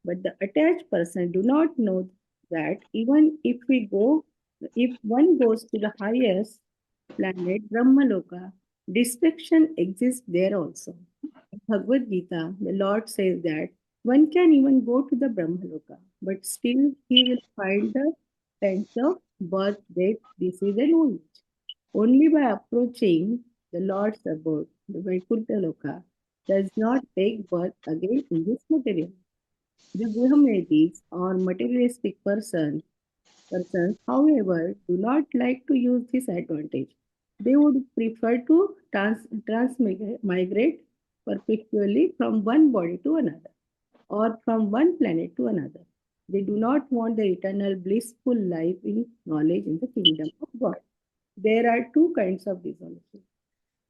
But the attached person do not know that even if one goes to the highest planet, Brahmaloka, destruction exists there also. In Bhagavad Gita, the Lord says that one can even go to the Brahmaloka, but still he will find the sense of birth, death, disease, and old age. Only by approaching the Lord's abode, the Vaikuntha Loka, does not take birth again in this material. The Brahmadis or materialistic persons, however, do not like to use this advantage. They would prefer to transmigrate perpetually from one body to another or from one planet to another. They do not want the eternal blissful life in knowledge in the kingdom of God. There are two kinds of dissolution.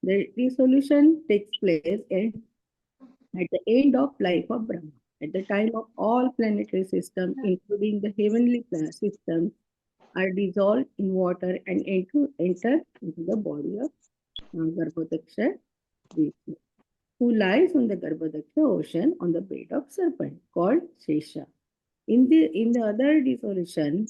The dissolution takes place at the end of life of Brahma. At the time of all planetary systems, including the heavenly systems, are dissolved in water and enter into the body of Garbhodaksha Vishnu, who lies on the Garbhodaksha ocean on the bed of serpent called Shesha. In the other dissolution,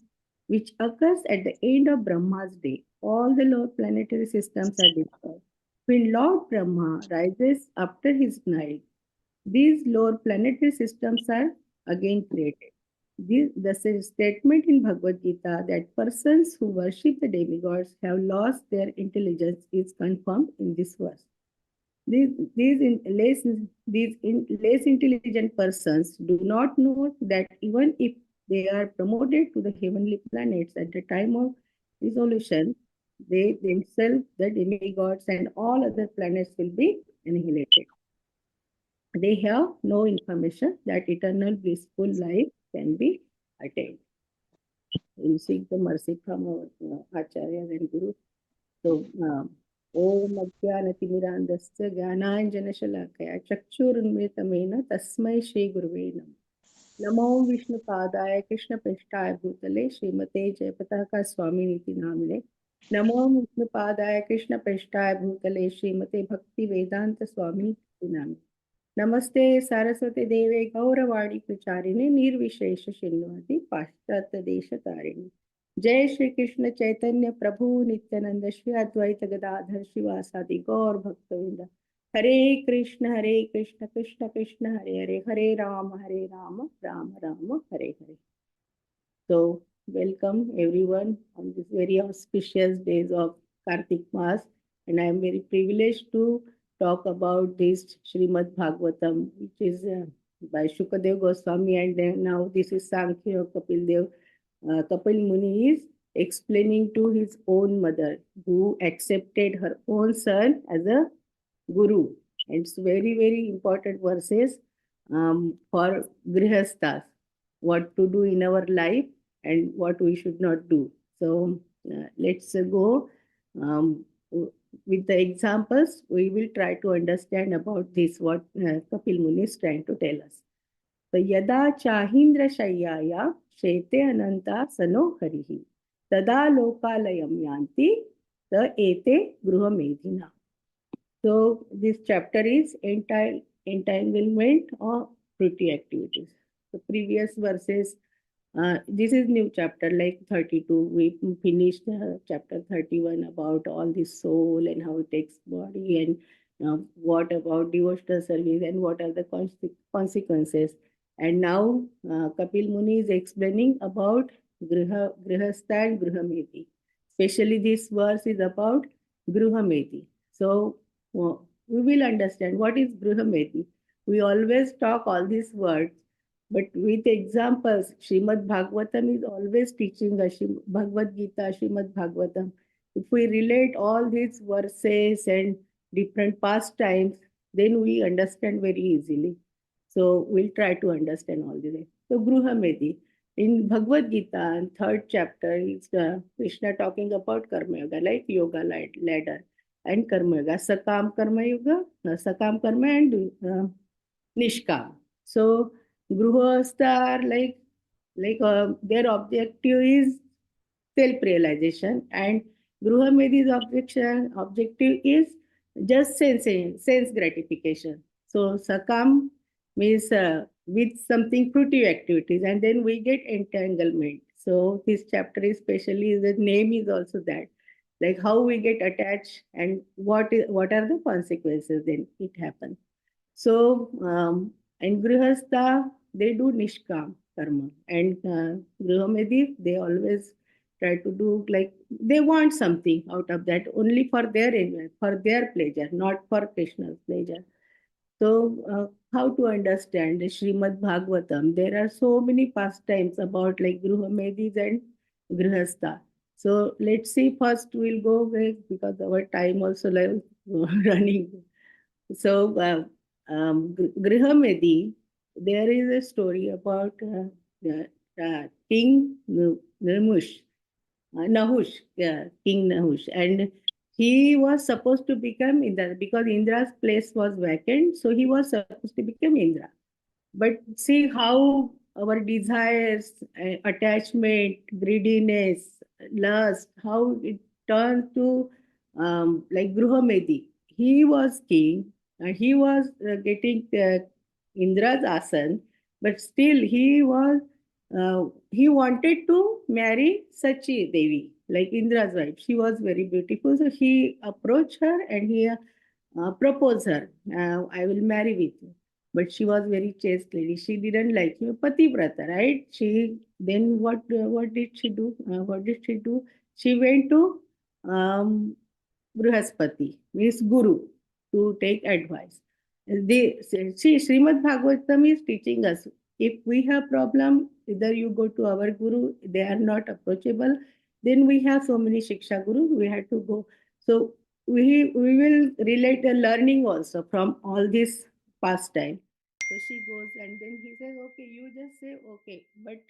which occurs at the end of Brahma's day, all the lower planetary systems are dissolved. When Lord Brahma rises after his night, these lower planetary systems are again created. The statement in Bhagavad Gita that persons who worship the demigods have lost their intelligence is confirmed in this verse. Less intelligent persons do not know that even if they are promoted to the heavenly planets at the time of dissolution, they themselves, the demigods, and all other planets will be annihilated. They have no information that eternal blissful life can be attained. We seek the mercy from our Acharyas and Gurus. So, Om Ajnanatimirandasya Jnananjanashalakaya Chakshurunmritamena Tasmai Shri Guruve Namah. Namo Vishnu Padaya Krishna Prasthaya Bhutale Srimate Jayapataka Swami Niti Namine. Namo Vishnu Padaya Krishna Prasthaya Bhutale Srimate Bhakti Vedanta Swami Niti Namine. नमस्ते सारस्वती देवे गौरवाणी प्रचारिणे निर्विशेष शून्यवादी पाश्चात्य देश तारिणी जय श्री कृष्ण चैतन्य प्रभु नित्यानंद श्री अद्वैत गदाधर शिवासादि गौर भक्तवृंद हरे Krishna Krishna Krishna Hare Hare Hare Ram Ram Ram Hare Hare. So welcome everyone on this very auspicious days of Kartik Mass, and I am very privileged to talk about this Srimad Bhagavatam, which is by Shukadev Goswami, and then now this is Sankhya Kapil Dev. Kapil Muni is explaining to his own mother, who accepted her own son as a guru. And it's very important verses for grihasthas, what to do in our life and what we should not do. So let's go with the examples. We will try to understand about this, what Kapil Muni is trying to tell us. So yada chahindra shayyaya shete ananta sano harihi tada lokalayam yanti ta ete gruhamedhina. So this chapter is entanglement of fruity activities. The previous verses, this is new chapter like 32. We finished chapter 31 about all the soul and how it takes body, and what about devotional service and what are the consequences. And now Kapil Muni is explaining about Grihastha and Gruhameti. Especially this verse is about Gruhameti. So we will understand what is Gruhameti. We always talk all these words, but with examples. Srimad Bhagavatam is always teaching us, Bhagavad Gita, Srimad Bhagavatam. If we relate all these verses and different pastimes, then we understand very easily. So we'll try to understand all this. So Gruhameti. In Bhagavad Gita, in third chapter, is Krishna talking about Karma Yoga, like yoga ladder and Karma Yoga, Sakam Karma Yoga, Sakam Karma and Nishkam. So Gruhastha are their objective is self-realization, and Gruhamedi's objective is just sense gratification. So Sakam means with something fruitive activities, and then we get entanglement. So this chapter is especially, the name is also that, like how we get attached and what are the consequences then it happens. So in Grihastha, they do Nishkam karma, and Grihamedi, they always try to do, like they want something out of that only for their enjoy, for their pleasure, not for Krishna's pleasure. So, how to understand the Srimad Bhagavatam? There are so many pastimes about like Gruhamedis and Grihastha. So, let's see. First, we'll go with, because our time also like running. So, Grihamedi, there is a story about King Nahush, King Nahush, and he was supposed to become Indra because Indra's place was vacant, so he was supposed to become Indra. But see how our desires, attachment, greediness, lust, how it turned to like Gruhamedi. He was king and he was getting Indra's asan, but still he wanted to marry Sachi Devi, like Indra's wife. She was very beautiful, so he approached her and he proposed her. I will marry with you, but she was very chaste lady. She didn't like you, Pativrata, right? She then what did she do? What did she do? She went to um, Brihaspati, means Guru, to take advice. See, Srimad Bhagavatam is teaching us, if we have problem, either you go to our Guru, they are not approachable. Then we have so many Shiksha Gurus, we had to go. So we will relate the learning also from all this pastime. So she goes and then he says, okay, you just say okay, but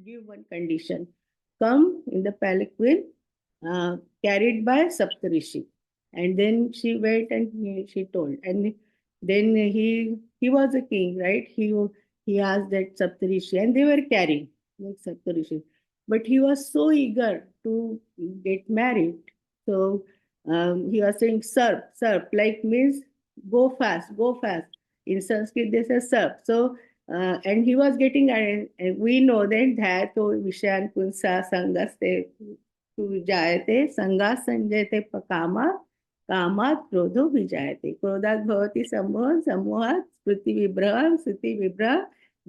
give one condition. Come in the palanquin carried by Saptarishi. And then she went and she told. And then he was a king, right? He asked that Saptarishi, and they were carrying like Saptarishi. But he was so eager to get married. So he was saying, Sarp, like means go fast, go fast. In Sanskrit, they say Sarp. So and he was getting, and we know that Dhayato Vishayan Punsa Sangaste जायते संगा संजयते कामा कामात् क्रोधो विजायते क्रोधात् भवति सम्मोह सम्मोहात् स्मृति विभ्रह स्मृति विभ्रह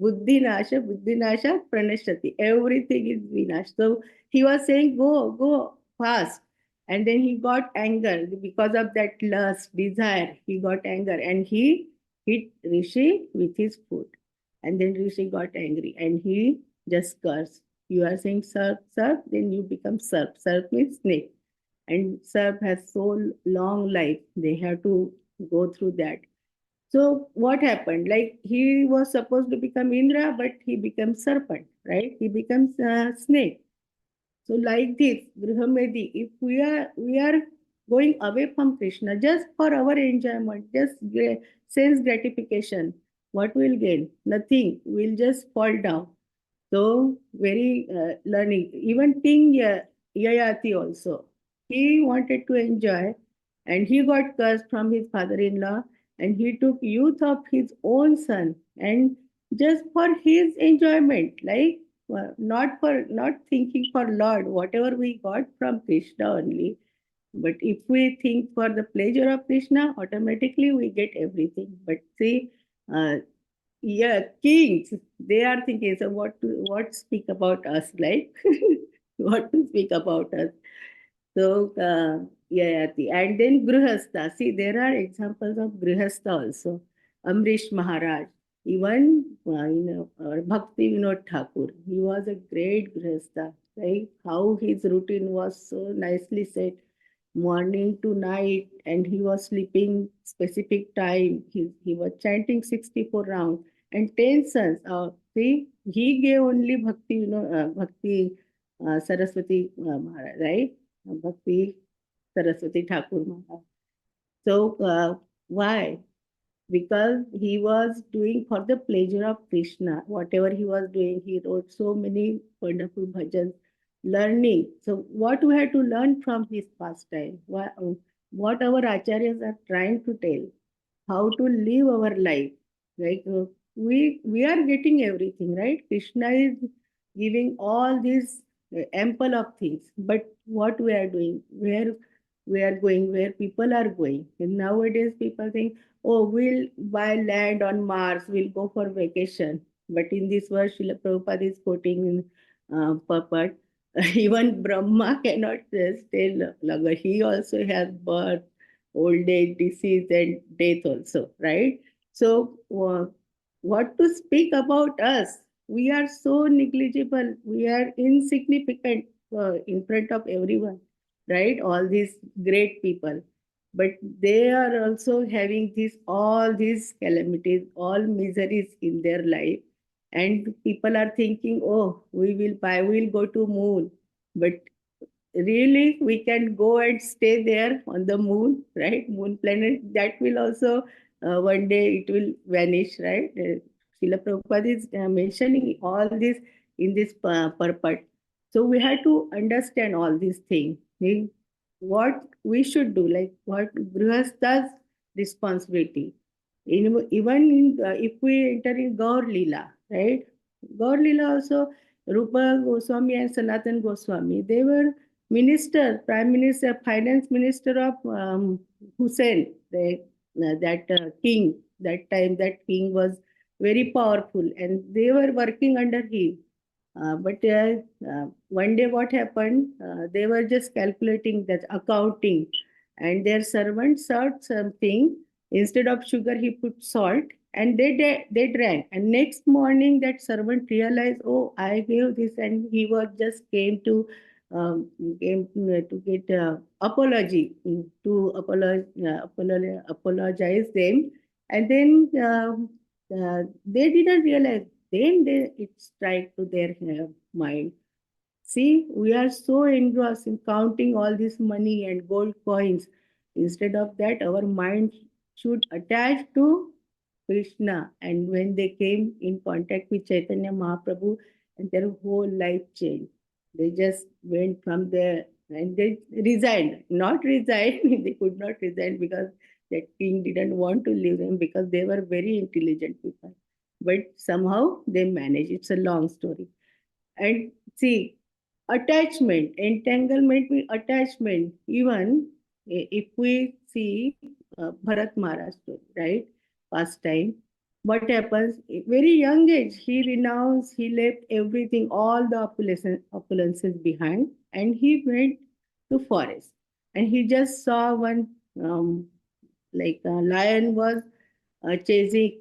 बुद्धिनाश बुद्धिनाशात् प्रणश्यति everything is vinash. So he was saying go fast, and then he got anger because of that lust desire. He got anger and he hit Rishi with his foot, and then Rishi got angry and he just cursed. You are saying serp, serp, then you become serp. Serp means snake. And serp has so long life. They have to go through that. So what happened? Like he was supposed to become Indra, but he becomes serpent, right? He becomes snake. So like this, Grihamedi, if we are going away from Krishna just for our enjoyment, just sense gratification, what will gain? Nothing. We'll just fall down. So very learning. Even King Yayati also, he wanted to enjoy, and he got cursed from his father-in-law, and he took youth of his own son, and just for his enjoyment, like not thinking for Lord, whatever we got from Krishna only. But if we think for the pleasure of Krishna, automatically we get everything. But see, uh, yeah, kings. They are thinking, so what speak about us, like what to speak about us. So yeah, and then Grihastha. See, there are examples of Grihastha also. Amrish Maharaj, even Bhakti Vinod Thakur. He was a great Grihastha. Right? How his routine was so nicely set, morning to night, and he was sleeping specific time. He was chanting 64 rounds and 10 sons. See, he gave only Bhakti Saraswati Maharaj, right? Bhakti Saraswati Thakur Maharaj. So why? Because he was doing for the pleasure of Krishna. Whatever he was doing, he wrote so many wonderful bhajans, learning. So, what we have to learn from his pastime, what our acharyas are trying to tell, how to live our life, right? we are getting everything, right? Krishna is giving all these ample of things, but what we are doing, where we are going, where people are going. And nowadays people think, oh, we'll buy land on Mars, we'll go for vacation. But in this verse, Srila Prabhupada is quoting in Papat, even Brahma cannot stay longer. He also has birth, old age, disease, and death also, right? So, what to speak about us? We are so negligible. We are insignificant in front of everyone, right? All these great people, but they are also having this all these calamities, all miseries in their life, and people are thinking, oh, we will buy, we'll go to moon, but really we can go and stay there on the moon, right? Moon planet, that will also one day it will vanish, right? Srila Prabhupada is mentioning all this in this purport. So we have to understand all these things. What we should do, like what Grihastha's responsibility. Even in, if we enter in Gaur Leela, right? Gaur Leela also, Rupa Goswami and Sanatan Goswami, they were minister, prime minister, finance minister of Hussein, that king. That time, that king was very powerful, and they were working under him. But one day, what happened? They were just calculating that accounting, and their servant served something. Instead of sugar, he put salt, and they drank. And next morning, that servant realized, oh, I gave this, and he was just um, came to get apology, to apologize them, and then they didn't realize. Then it strike to their mind. See, we are so engrossed in counting all this money and gold coins. Instead of that, our mind should attach to Krishna. And when they came in contact with Chaitanya Mahaprabhu, and their whole life changed. They just went from there and they resigned. Not resigned, they could not resign because that king didn't want to leave them because they were very intelligent people. But somehow they managed. It's a long story. And see, attachment, entanglement with attachment. Even if we see Bharat Maharaj story, right? Past time. What happens? At very young age, he renounced, he left everything, all the opulences behind, and he went to forest. And he just saw one, like a lion was chasing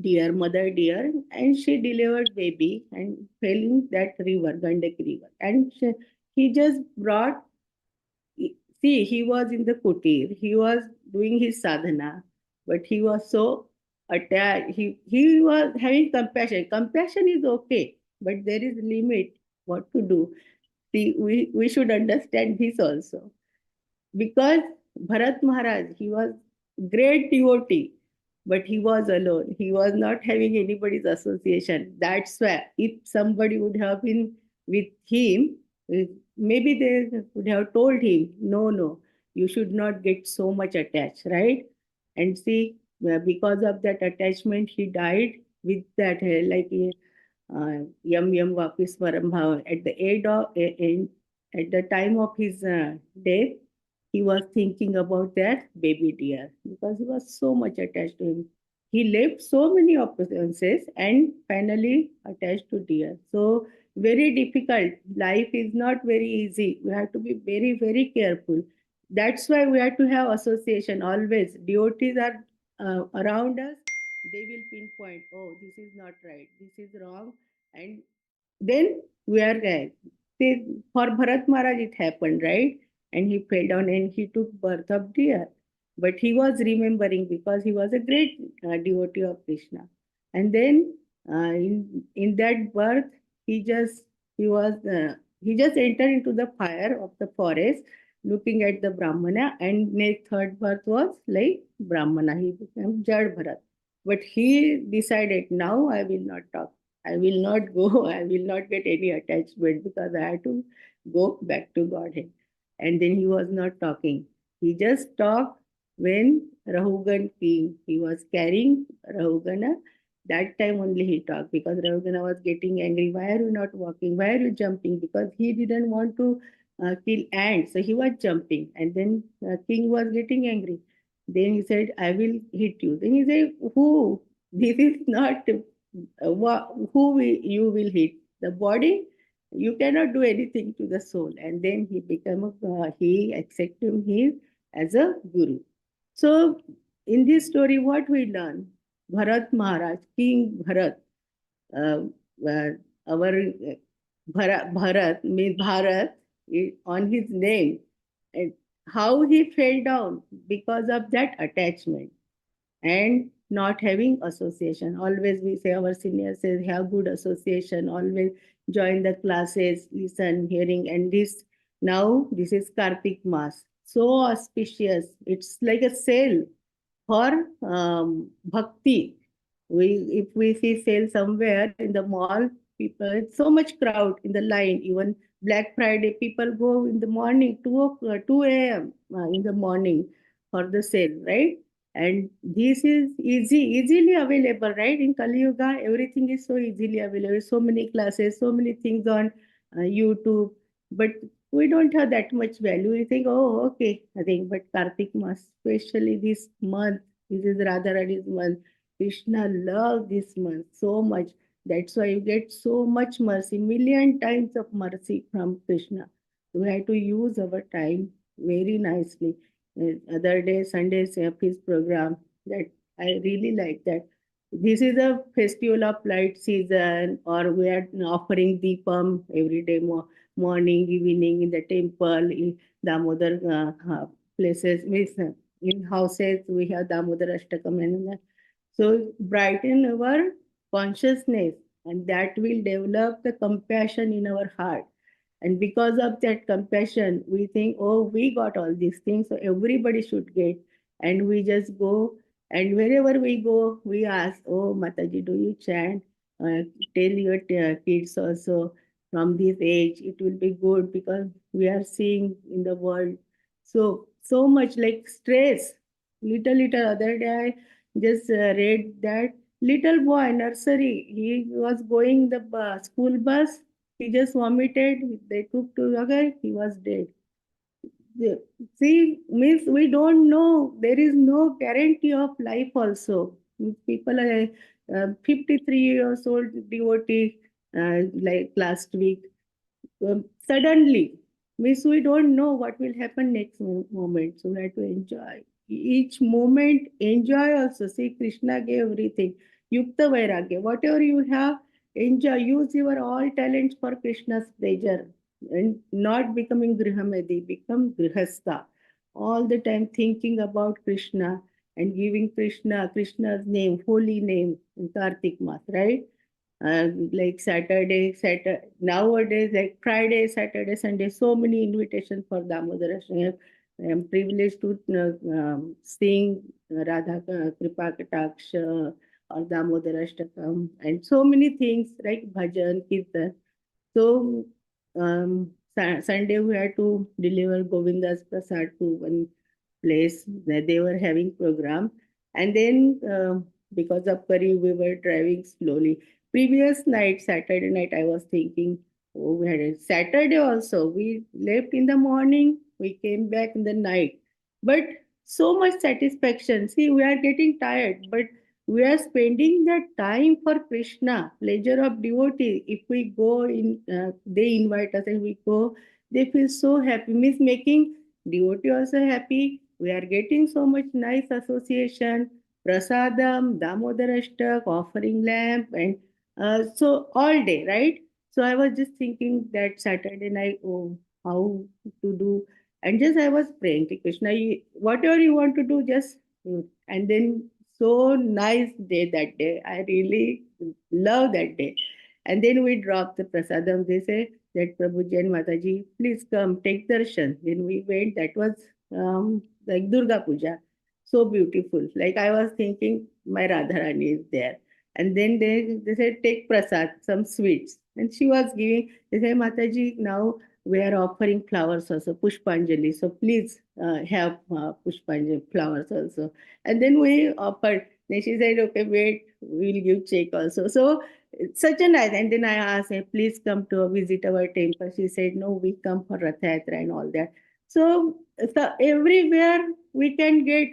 deer, mother deer, and she delivered baby and fell in that river, Gandaki river. And he just brought, see, he was in the kutir, he was doing his sadhana, but he was so attached. He was having compassion. Compassion is okay, but there is limit what to do. See, we should understand this also, because Bharat Maharaj, he was great devotee, but he was alone. He was not having anybody's association. That's why if somebody would have been with him, eh, maybe they would have told him, no, no, you should not get so much attached, right? And see, because of that attachment, he died with that, yum yum vapis param bhava. At the end, at the time of his death, he was thinking about that baby deer because he was so much attached to him. He left so many opportunities and finally attached to deer. So very difficult. Life is not very easy. We have to be very, very careful. That's why we have to have association always. Devotees are around us. They will pinpoint, oh, this is not right, this is wrong, and then we are there. See, for Bharat Maharaj, it happened, right? And he fell down and he took birth of deer. But he was remembering because he was a great devotee of Krishna. And then in that birth, he just he just entered into the fire of the forest, looking at the Brahmana. And next third birth was like Brahmana. He became Jad Bharat. But he decided, now I will not talk. I will not go, I will not get any attachment because I have to go back to Godhead. And then he was not talking. He just talked when Rahugan came. He was carrying Rahugana, That time only he talked, because Ravana was getting angry. Why are you not walking? Why are you jumping? Because he didn't want to kill ants. So he was jumping. And then king was getting angry. Then he said, I will hit you. Then he said, who? This is not you will hit. The body, you cannot do anything to the soul. And then he became he accepted him as a guru. So in this story, what we learn? Bharat Maharaj, King Bharat, uh, our Bharat means Bharat on his name, and how he fell down because of that attachment and not having association. Always we say, our seniors say, have good association, always join the classes, listen, hearing, and this now this is Kartik Mass. So auspicious. It's like a sale for bhakti. If we see sale somewhere in the mall, people, it's so much crowd in the line. Even Black Friday, people go in the morning, 2 a.m. In the morning for the sale, right? And this is easily available, right? In Kali Yuga, everything is so easily available. So many classes, so many things on YouTube. But we don't have that much value. We think, oh, okay, I think, but Kartik Mas, especially this month, this is Radharani's month. Krishna loves this month so much. That's why you get so much mercy, million times of mercy from Krishna. We have to use our time very nicely. Other day, Sunday's his program, that I really like that. This is a festival of light season, or we are offering Deepam every day, morning, evening in the temple, in Damodar places, means, in houses, we have Damodar Ashtakam and that. So brighten our consciousness, and that will develop the compassion in our heart. And because of that compassion, we think, oh, we got all these things, so everybody should get. And we just go, and wherever we go, we ask, oh, Mataji, do you chant? Tell your kids also from this age, it will be good, because we are seeing in the world so much like stress. Little other day, I just read that little boy, nursery, he was going the school bus, he just vomited. They took to Agar. He was dead. The- See, means we don't know. There is no guarantee of life. Also, people are 53 years old devotee, like last week. Suddenly, means we don't know what will happen next moment. So we have to enjoy each moment. Enjoy also. See, Krishna gave everything. Yukta Vairagya. Whatever you have, enjoy. Use your all talents for Krishna's pleasure, and not becoming Grihamedi. Become Grihastha. All the time thinking about Krishna and giving Krishna's name, holy name in Kartik Mass, right? Like Saturday, nowadays, like Friday, Saturday, Sunday, so many invitations for Damodar Ashtakam. I am privileged to sing Radha Kripa Kataksha or Damodar Ashtakam, and so many things like bhajan, kirtan. So Sunday we had to deliver Govinda's Prasad to one place that they were having program, and then because of curry we were driving slowly. Previous night, Saturday night, I was thinking, oh, we had a Saturday also. We left in the morning, we came back in the night, but so much satisfaction. See, we are getting tired, but we are spending that time for Krishna, pleasure of devotee. If we go in, they invite us and we go, they feel so happy. Means making devotee also happy. We are getting so much nice association, prasadam, Damodar Ashtak, offering lamp, and so all day, right? So I was just thinking that Saturday night, oh, how to do, and just I was praying to Krishna, whatever you want to do, just do. And then so nice day that day. I really love that day. And then we dropped the prasadam. They say that Prabhuji and Mataji, please come take darshan. Then we went. That was like Durga Puja, so beautiful. Like I was thinking, my Radharani is there. And then they said, take prasad, some sweets. And she was giving, they said, Mataji, now we are offering flowers also, Pushpanjali. So please have Pushpanjali flowers also. And then we offered. Then she said, okay, wait, we'll give check also. So it's such a nice. And then I asked her, please come to visit our temple. She said, no, we come for Rath Yatra and all that. So everywhere we can get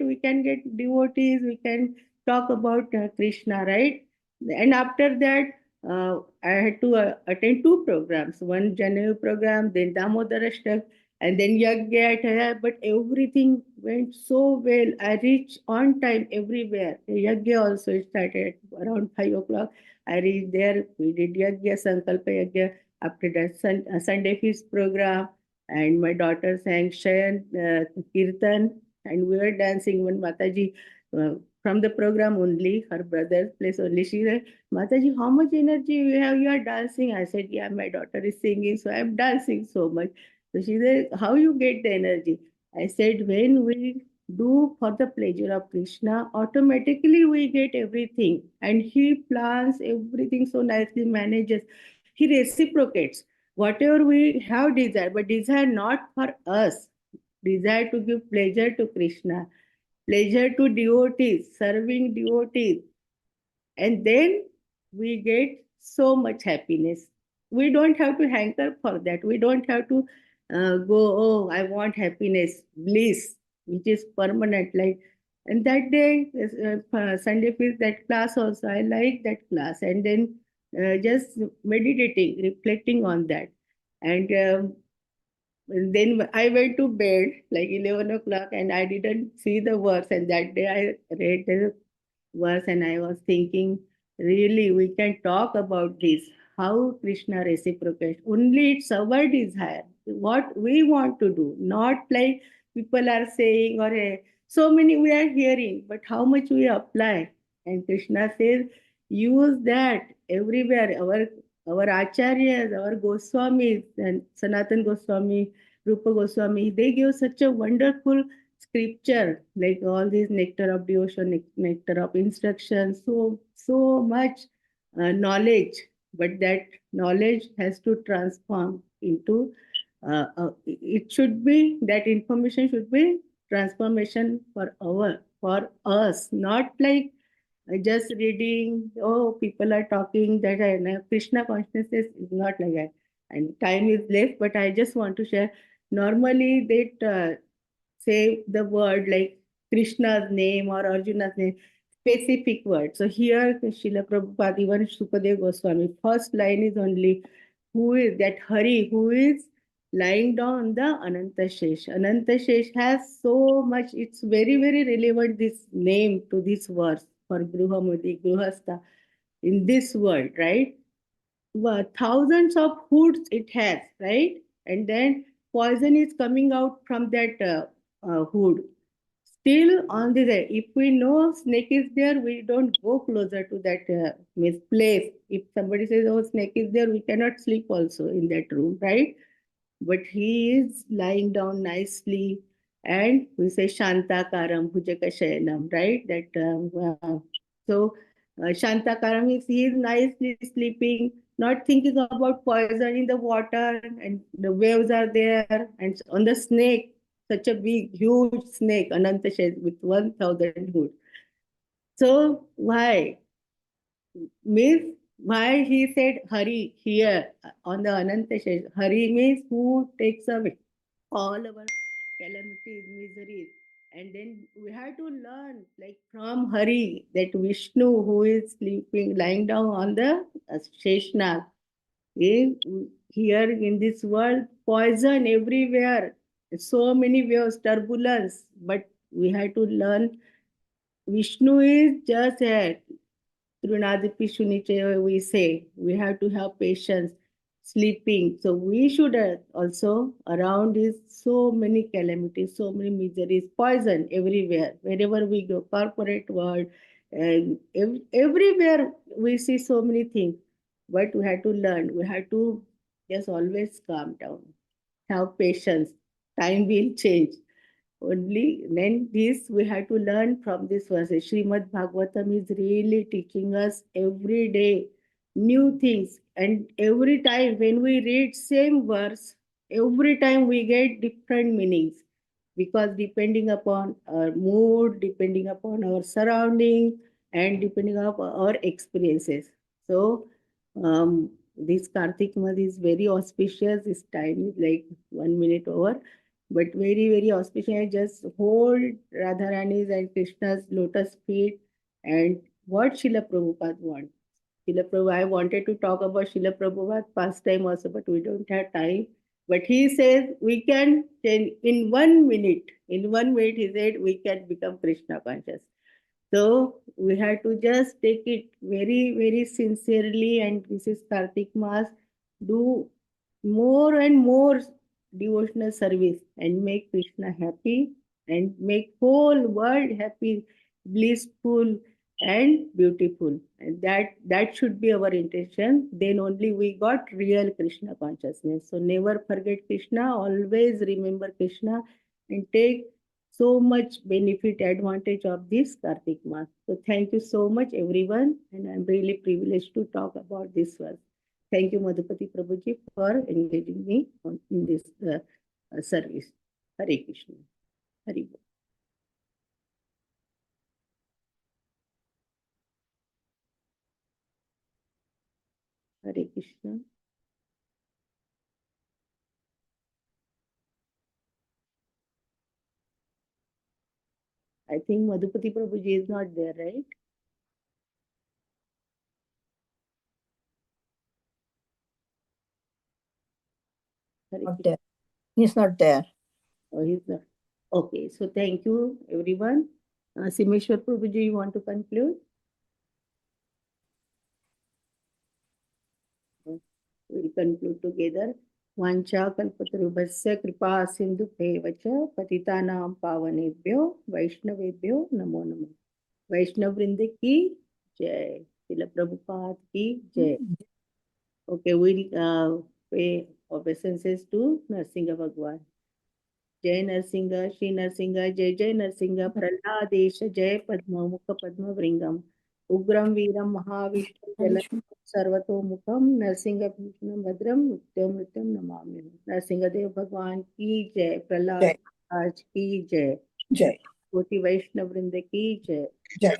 devotees, we can talk about Krishna, right? And after that, I had to attend two programs, one January program, then Damodar Ashtak, and then Yagya at but everything went so well. I reached on time everywhere. Yagya also started at around 5 o'clock. I reached there. We did Yagya, Sankalpa Yagya. After that, Sunday feast program, and my daughter sang Shayan Kirtan, and we were dancing when Mataji. From the program only, her brother's place only. She said, Mataji, how much energy you have? You are dancing. I said, yeah, my daughter is singing, so I'm dancing so much. So she said, how you get the energy? I said, when we do for the pleasure of Krishna, automatically we get everything. And he plans everything so nicely, manages. He reciprocates. Whatever we have desire, but desire not for us. Desire to give pleasure to Krishna, pleasure to devotees, serving devotees, and then we get so much happiness. We don't have to hanker for that. We don't have to go, oh, I want happiness, bliss, which is permanent. Like, and that day, Sunday feels that class also. I like that class, and then just meditating, reflecting on that, and then I went to bed like 11 o'clock, and I didn't see the verse. And that day I read the verse, and I was thinking, really, we can talk about this. How Krishna reciprocates. Only it's our desire, what we want to do, not like people are saying, or so many we are hearing, but how much we apply. And Krishna says, use that everywhere. Our acharyas, our Goswamis, and Sanatan Goswami, Rupa Goswami, they give such a wonderful scripture, like all these nectar of devotion, nectar of instruction, so much knowledge, but that knowledge has to transform into it should be that information should be transformation for us, not like just reading. Oh, people are talking that I know. Krishna consciousness is not like that. And time is less, but I just want to share. Normally, they say the word like Krishna's name or Arjuna's name, specific word. So here, Srila Prabhupada, even Sukadev Goswami, first line is only who is that Hari, who is lying down on the Ananta Shesh. Ananta Shesh has so much, it's very, very relevant, this name to this verse for Gruhamati, Gruhastha in this world, right? Thousands of hoods it has, right? And then poison is coming out from that hood. Still on the there, if we know snake is there, we don't go closer to that place. If somebody says, "Oh, snake is there," we cannot sleep also in that room, right? But he is lying down nicely, and we say Shantakaram Bhujakashayanam, right? Shantakaram is he is nicely sleeping, not thinking about poison in the water, and the waves are there, and on the snake, such a big, huge snake, Anantashesh with 1,000 hoods. So why? Means why he said Hari here on the Anantashesh. Hari means who takes away all our calamities, miseries. And then we have to learn, like from Hari, that Vishnu who is sleeping, lying down on the Sheshnag, is here in this world, poison everywhere, so many waves, turbulence. But we have to learn Vishnu is just here. Trunadipi Shuniche, we say we have to have patience, sleeping. So we should also, around is so many calamities, so many miseries, poison everywhere. Wherever we go, corporate world, and everywhere we see so many things. But we have to learn. We have to just always calm down, have patience. Time will change. Only then this we have to learn from this verse. Srimad Bhagavatam is really teaching us every day new things. And every time when we read same verse, every time we get different meanings. Because depending upon our mood, depending upon our surrounding, and depending on our experiences. So this Kartik month is very auspicious. This time is like 1 minute over, but very, very auspicious. I just hold Radharani's and Krishna's lotus feet and what Srila Prabhupada wants. Srila Prabhupada, I wanted to talk about Srila Prabhupada past time also, but we don't have time. But he says we can, in 1 minute, he said we can become Krishna conscious. So we have to just take it very, very sincerely, and this is Kartik Mass. Do more and more devotional service and make Krishna happy and make whole world happy, blissful and beautiful. And that should be our intention. Then only we got real Krishna consciousness. So never forget Krishna, always remember Krishna and take so much benefit advantage of this Kartik Mass. So thank you so much everyone, and I'm really privileged to talk about this verse. Thank you Madhupati Prabhuji for engaging me in this service. Hare Krishna. Hare Bol. Hare Krishna. I think Madhupati Prabhuji is not there, right? Hare Not Krishna. there. He's not there. Oh, he's not. Okay, so thank you everyone. Simeshwar Prabhuji, you want to conclude? We'll conclude together. Vancha kalpatarubhasya kripa sindhu pevacha patitanam pavanebhyo vaishnavebhyo namo namo. Vaishnav Vrinda ki jai. Srila Prabhupada ki jai. Okay, we'll pay obeisances to Narsinga Bhagwan. जय नरसिंह श्री नरसिंह जय जय नरसिंह प्रह्लादेश जय पद्म मुख पद्म वृंगम उग्रम वीरम महाविष्णु जल सर्वतोमुखम नरसिंह भूषण भद्रम मृत्युम मृत्युम नमामि नरसिंह देव भगवान की जय प्रहलाद जय आज की जय जय कोटि वैष्णव वृंद की जय जय